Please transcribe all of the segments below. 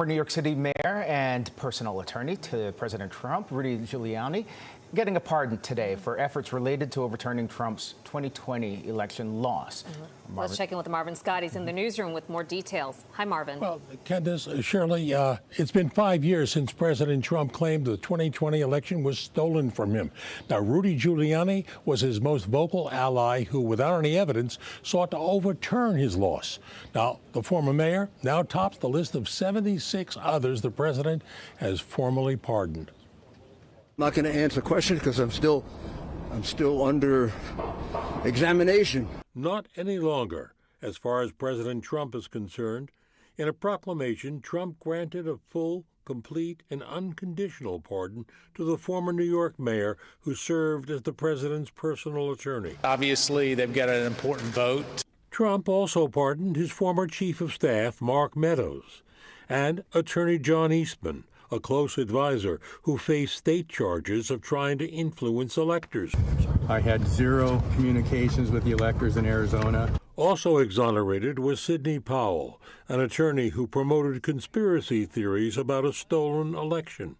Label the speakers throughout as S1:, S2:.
S1: New York City mayor and personal attorney to President Trump, Rudy Giuliani, getting a pardon today for efforts related to overturning Trump's 2020 election loss.
S2: Let's check in with Marvin Scott. He's in the newsroom with more details. Hi, Marvin.
S3: Well, Candace, Shirley, it's been 5 years since President Trump claimed the 2020 election was stolen from him. Now, Rudy Giuliani was his most vocal ally who, without any evidence, sought to overturn his loss. Now, the former mayor now tops the list of 76 others the president has formally pardoned.
S4: I'm not going to answer the question because I'm still under examination.
S3: Not any longer, as far as President Trump is concerned. In a proclamation, Trump granted a full, complete, and unconditional pardon to the former New York mayor who served as the president's personal attorney.
S5: Obviously, they've got an important vote.
S3: Trump also pardoned his former chief of staff, Mark Meadows, and Attorney John Eastman, a close advisor who faced state charges of trying to influence electors.
S6: I had zero communications with the electors in Arizona.
S3: Also exonerated was Sidney Powell, an attorney who promoted conspiracy theories about a stolen election.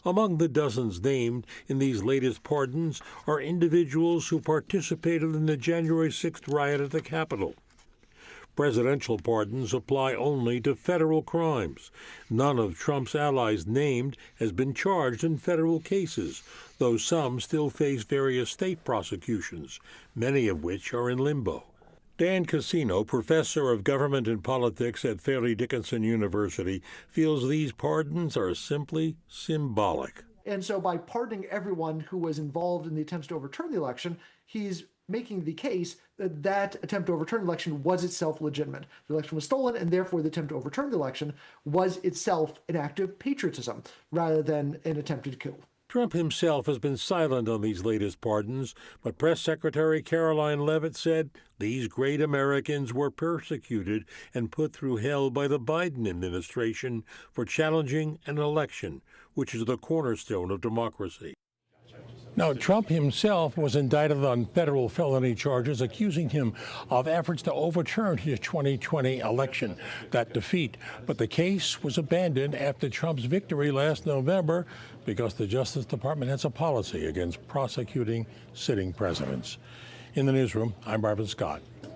S3: Among the dozens named in these latest pardons are individuals who participated in the January 6th riot at the Capitol. Presidential pardons apply only to federal crimes. None of Trump's allies named has been charged in federal cases, though some still face various state prosecutions, many of which are in limbo. Dan Cassino, professor of government and politics at Fairleigh Dickinson University, feels these pardons are simply symbolic.
S7: And so by pardoning everyone who was involved in the attempts to overturn the election, he's making the case that that attempt to overturn the election was itself legitimate. The election was stolen, and therefore the attempt to overturn the election was itself an act of patriotism rather than an attempted coup.
S3: Trump himself has been silent on these latest pardons, but Press Secretary Caroline Leavitt said these great Americans were persecuted and put through hell by the Biden administration for challenging an election, which is the cornerstone of democracy. Now, Trump himself was indicted on federal felony charges accusing him of efforts to overturn his 2020 election, that defeat. But the case was abandoned after Trump's victory last November because the Justice Department has a policy against prosecuting sitting presidents. In the newsroom, I'm Marvin Scott.